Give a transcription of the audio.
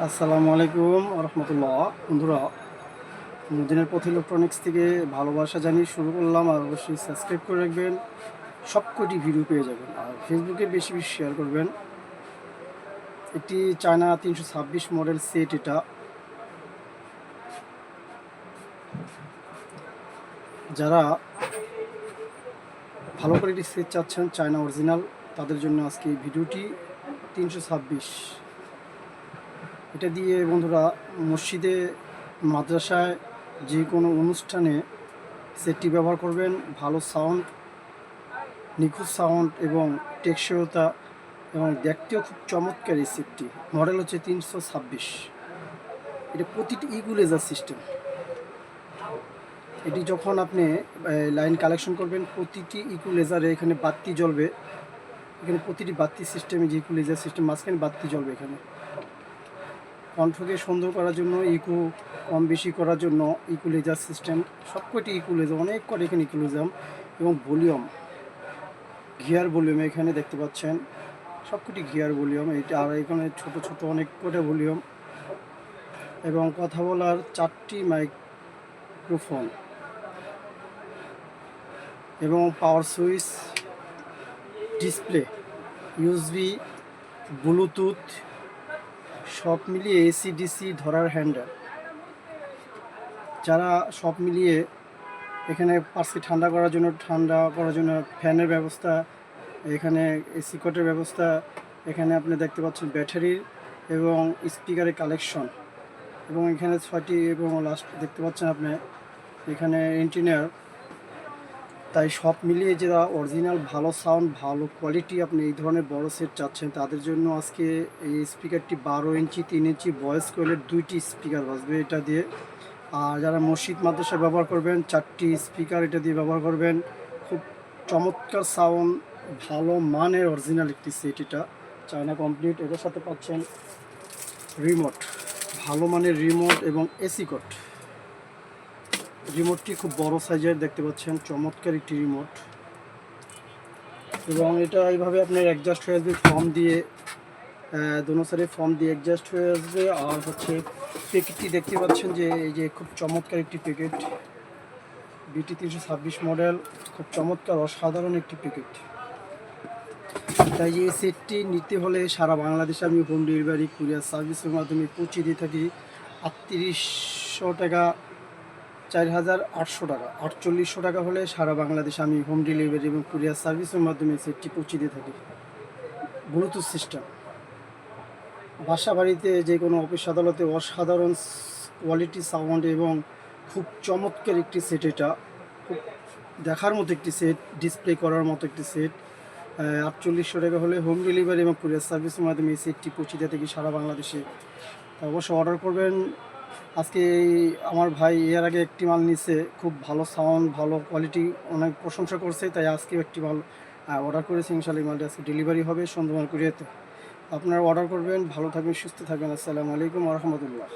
আসসালামু আলাইকুম রহমতুল্লাহ। বন্ধুরা, মদিনার পথ ইলেকট্রনিক্স থেকে ভালোবাসা জানিয়ে শুরু করলাম। আর অবশ্যই সাবস্ক্রাইব করে রাখবেন, সবকটি ভিডিও পেয়ে যাবেন। আর ফেসবুকে বেশি বেশি শেয়ার করবেন। একটি চায়না 326 মডেল সেট। এটা যারা ভালো কোয়ালিটির সেট চাচ্ছেন, চায়না অরিজিনাল, তাদের জন্য আজকে এই ভিডিওটি। 326 এটা দিয়ে বন্ধুরা মসজিদে, মাদ্রাসায়, যে কোনো অনুষ্ঠানে সেটটি ব্যবহার করবেন। ভালো সাউন্ড, নিখুঁত সাউন্ড এবং টেকসইতা এবং দেখতেও খুব চমৎকার। এই সেটটি মডেল হচ্ছে 326। এটা প্রতিটি ইকুলাইজার সিস্টেম। এটি যখন আপনি লাইন কালেকশন করবেন, প্রতিটি ইকুলাইজারে এখানে বাতি জ্বলবে। এখানে প্রতিটি বাতি সিস্টেমে, যে ইকুলাইজার সিস্টেম, মাঝখানে বাতি জ্বলবে। এখানে কণ্ঠকে সুন্দর করার জন্য, ইকো কম বেশি করার জন্য ইকুলাইজার সিস্টেম। সবকটি ইকুলাইজার, অনেক করে এখানে ইকুলাইজার এবং ভলিউম, গিয়ার ভলিউম এখানে দেখতে পাচ্ছেন। সবকটি গিয়ার ভলিউম এটা। আর এখানে ছোট ছোট অনেক করে ভলিউম এবং কথা বলার 4টি মাইক্রোফোন এবং পাওয়ার সুইচ, ডিসপ্লে, ইউএসবি, ব্লুটুথ, সব মিলিয়ে এসি ডিসি ধরার হ্যান্ডেল। যারা সব মিলিয়ে এখানে পার্সকে ঠান্ডা করার জন্য ফ্যানের ব্যবস্থা, এখানে এসি কটের ব্যবস্থা, এখানে আপনি দেখতে পাচ্ছেন ব্যাটারির এবং স্পিকারের কালেকশন, এবং এখানে 6টি, এবং লাস্ট দেখতে পাচ্ছেন আপনি এখানে ইঞ্জিনিয়ার। তাই সব মিলিয়ে যারা অরিজিনাল ভালো সাউন্ড, ভালো কোয়ালিটি, আপনি এই ধরনের বড় সেট চাচ্ছেন, তাদের জন্য আজকে এই স্পিকারটি 12 ইঞ্চি 3 ইঞ্চি ভয়েস কোয়েলের 2টি স্পিকার বাজবে এটা দিয়ে। আর যারা মসজিদ মাদ্রাসা ব্যবহার করবেন, 4টি স্পিকার এটা দিয়ে ব্যবহার করবেন। খুব চমৎকার সাউন্ড, ভালো মানের অরিজিনাল একটি সেট। এটা চায়না কমপ্লিট। এটার সাথে পাচ্ছেন রিমোট, ভালো মানের রিমোট এবং এসি কোড। রিমোটটি খুব বড় সাইজের দেখতে পাচ্ছেন, চমৎকার একটি রিমোট। এবং এটা এইভাবে আপনার অ্যাডজাস্ট হয়ে আসবে ফর্ম দিয়ে, দোনো সাইডে ফর্ম দিয়ে অ্যাডজাস্ট হয়ে আসবে। আর হচ্ছে প্যাকেটটি দেখতে পাচ্ছেন যে এই যে খুব চমৎকার একটি প্যাকেট, বিটি 326 মডেল, খুব চমৎকার অসাধারণ একটি প্যাকেট। তাই এই সেটটি নিতে হলে সারা বাংলাদেশে আমি হোম ডেলিভারি কুরিয়ার সার্ভিসের মাধ্যমে পৌঁছে দিয়ে থাকি। 3800 টাকা, 4800 টাকা, 4800 টাকা হলে সারা বাংলাদেশে আমি হোম ডেলিভারি এবং কুরিয়ার সার্ভিসের মাধ্যমে সেটটি পৌঁছে দিয়ে থাকি। ব্লুটুথ সিস্টেম, বাসা বাড়িতে, যে কোনো অফিস আদালতে অসাধারণ কোয়ালিটি সাউন্ড এবং খুব চমৎকার একটি সেট। এটা খুব দেখার মতো একটি সেট, ডিসপ্লে করার মতো একটি সেট। 4800 টাকা হলে হোম ডেলিভারি এবং কুরিয়ার সার্ভিসের মাধ্যমে এই সেটটি পৌঁছে দিয়ে থাকি সারা বাংলাদেশে। অবশ্যই অর্ডার করবেন। আজকে আমার ভাই এর আগে একটি মাল নিছে, খুব ভালো সাউন্ড, ভালো কোয়ালিটি, অনেক প্রশংসা করছে। তাই আজকেও একটি মাল অর্ডার করেছি। ইনশাআল্লাহ এই মালটি আজকে ডেলিভারি হবে সুন্দরবন কুরিয়াতে। আপনারা অর্ডার করবেন। ভালো থাকবেন, সুস্থ থাকবেন। আসসালামু আলাইকুম ওয়া রাহমাতুল্লাহ।